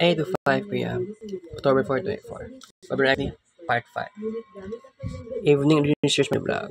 8 to 5 p.m. October 4, 2024. Overacting, Part 5. Evening research my blog.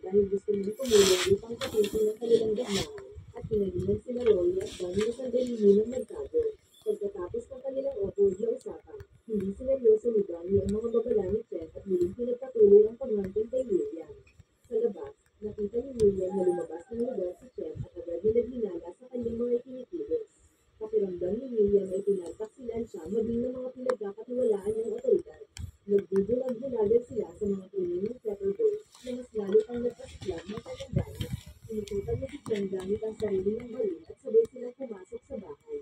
dahil gusto niyang tumulong upang tapusin ang kanilang digmaan at pinalihan sila Roy at Danny na sandali munang nagtago. Pagkatapos ng kanilang awkward na usapan, hindi sineryoso ni Danny ang mga babala ni Chen at muling pinagpatuloy ang pagmangkin kay William. Sa labas, nakita ni William na lumabas ng lugar si Chen at agad na naghinala sa kanyang mga ikinikilos. Pakiramdam ni William ay pinagtaksilan siya maging ng mga pinagkakatiwalaan niyang otoridad. Nagbubulag-bulagan sila sa mga tuloy ng pepper boys na mas lalo pang nagpasiklab ng kanyang gamit. Inutukan niya si Chen gamit ang sarili ng baril at sabay silang pumasok sa bahay.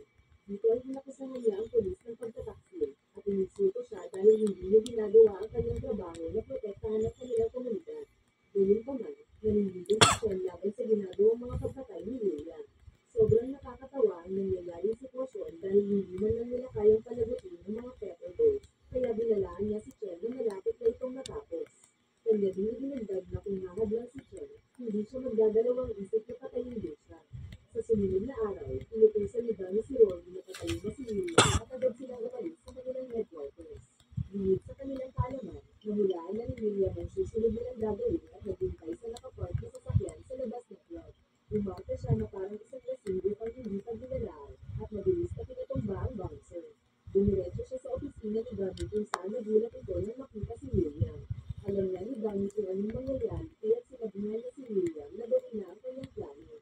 Dito ay hinakusahan niya ang polis ng pagtataksil at ininsulto siya dahil hindi niya ginagawa ang kanyang trabaho na protektahan ang kanilang komunidad. Gayunpaman, nanindigan si Chen laban sa ginagawang mga pagpatay ni William. Sobrang nakakatawa ang nangyayaring sitwasyon dahil hindi man lang nila kayang panagutin ng mga pepper boys, kaya binalaan niya si Chen na malapit na itong matapos. Kanya din dinagdag na kung mahadlang si Chen, hindi siya magdadalawang isip na patayin din siya. Sa sumunod na araw, inutusan ni Danny si Roy na patayin na si William at agad silang umalis sa kanilang headquarters. Dihil sa kanilang kaalaman, nahulaan na ni William ang susunod nilang gagawin at naghintay sa nakapark na sasakyan sa labas ng club. Umarte siya na parang isang lasing upang hindi pagbilalaan at mabilis na pinatumba ang bouncer. Dumiretso siya sa opisina ni Danny kung saan nagulat ito nang makita si William. Alam na ni Danny kung anong mangyayari kaya sinabihan niya si William na gawin na ang kanyang plano.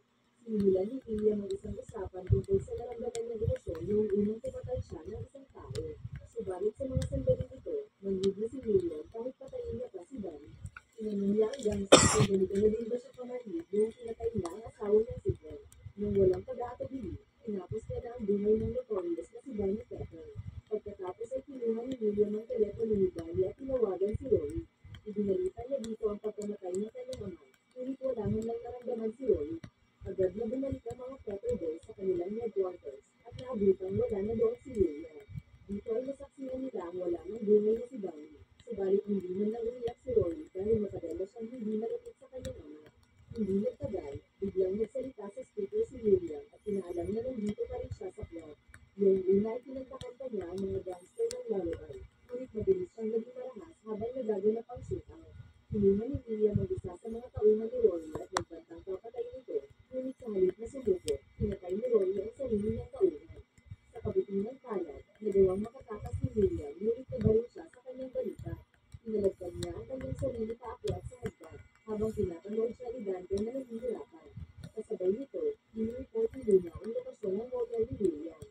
Sinimulan ni William ang isang usapan tungkol sa naramdaman ng emosyon noong unang pumatay siya ng isang tao. Subalit sa mga sandaling ito, nanggigil si William kahit patayin niya pa si Danny. Tinanong niya ang gangster kung ganito na din ba siya pamahilig noong pinatay niya ang asawa niyang si Jen. Nang walang pag-aatubili, tinapos niya na ang buhay ng notorious na si Danny Pepper. Pagkatapos ay kinuha ni William ang telepono ni Danny at tinawagan si Roy. Ibinalita niya dito ang pagkamatay ng kanyang ama, ngunit wala man lang naramdaman si Roy. Agad na bumalik ang mga pepper boys sa kanilang headquarters at naabutang wala na doon si William. Dito ay nasaksihan nila ang wala ng buhay na si Danny. Subalit hindi man lang umiyak si Roy dahil matagal na siyang hindi malapit sa kanyang ama. Hindi nagtagal, biglang nagsalita sa speaker si William at pinaalam na nandito pa rin siya sa club. Noong una ay pinagkakanta niya ang mga gangster ng lullaby, ngunit mabilis siyang naging marahas habang nagaganap ang shootout. Kinuha ni William ang isa sa mga tauhan ni Roy at nagbantang papatayin ito, ngunit sa halip na sumuko, pinatay ni Roy ang sarili niyang tauhan. Sa kabuting ng palad, nagawang makatakas ni William, ngunit nabaril siya sa kanyang balita. Pinalagpan niya ang kanyang sarili paakyat sa hagdan habang pinapanood siya ni Dante na naghihirapan. Kasabay nito, ini-report ni Luna ang lokasyon ng motel ni William.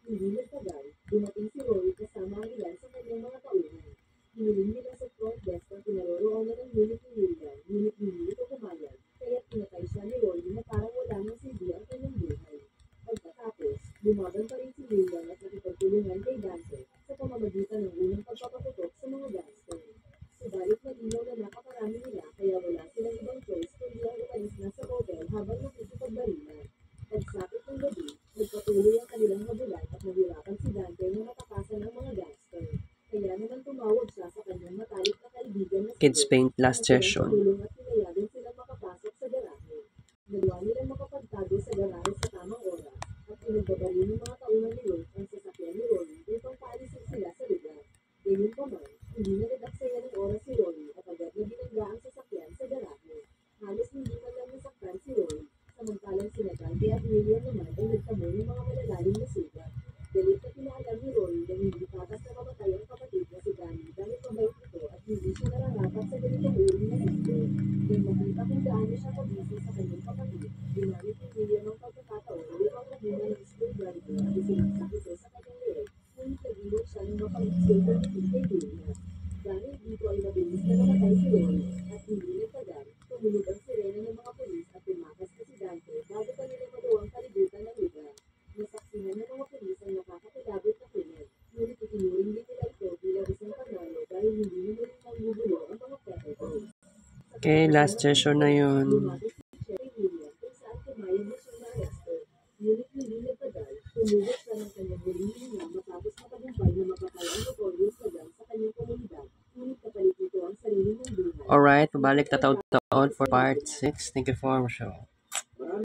Hindi nagtagal, dumating si Roy kasama ang ilan sa kanyang mga tauhan. Hiniling nila sa front desk ang pinaroroonan ng unit ni William, ngunit hindi ito pumayag, kaya't pinatay siya ni Roy na parang wala nang silbi ang kanyang buhay. Pagkatapos, lumaban pa rin si William at nakipagtulungan kay Dante sa pamamagitan ng unang pagpapaputok sa mga gangster. Subalit malinaw na nakakarami nila kaya wala silang ibang choice kundi ang umalis na sa hotel habang nakikipagbarilan. Pagsapit ng gabi, nagpatuloy ang kanilang habulan at nahirapan si Dante na matakasan ang mga gangster. Kaya naman tumawag siya sa kanyang matalik na kaibigan na si Kids Joe. Paint last session. Tulong at pinayagan silang makapasok sa garahe. Nagawa nilang makapagtago sa garahe sa tamang oras at pinagbabaril ng mga tauhan ni Roy ang sasakyan ni Roy upang paalisin sila sa lugar. Gayunpaman, hindi na nag-aksaya ng oras si Roy at agad na binangga ang sasakyan sa garahe. Halos hindi man lang nasaktan si Roy, samantalang sina Dante at William naman ay nagtamo ng mga malalalim na sugat. Galit na pinaalam ni Roy na hindi patas na mamatay ang kapatid na si Danny dahil mabait ito at hindi siya nararapat sa ganitong uri na ito. Nang makita kung gaano siya kabisi sa kanyang kapatid, ginamit ni William ang pagkakataon upang mahina ng screwdriver at isinaksak ito sa kanyang leeg, ngunit nag-iwan siya ng mapangitsyon pagdating kay William. Dahil dito ay mabilis na namatay si Roy at hindi nagtagal, tumunog ang sirena ng mga polis at tumakas na si Dante bago pa nila magawang kalibutan ng lugar. Nasaksihan ng mga polis ang nakakakilabot na krimen, ngunit itinuring din nila ito bilang isang panalo dahil hindi na muling manggugulo ang mga pepper boys. Okay, last session na yun. Lumapit si Cherry William kung saan pumayag na siyang na-arresto, ngunit hindi nagtagal, tumugos siya ng kanyang huling hininga matapos matagumpay na mapatay ang notorious na gang sa kanyang komunidad, ngunit kapalit nito ang sarili ng buhay. Alright, pabalik tataon for part 6. Thank you for watching.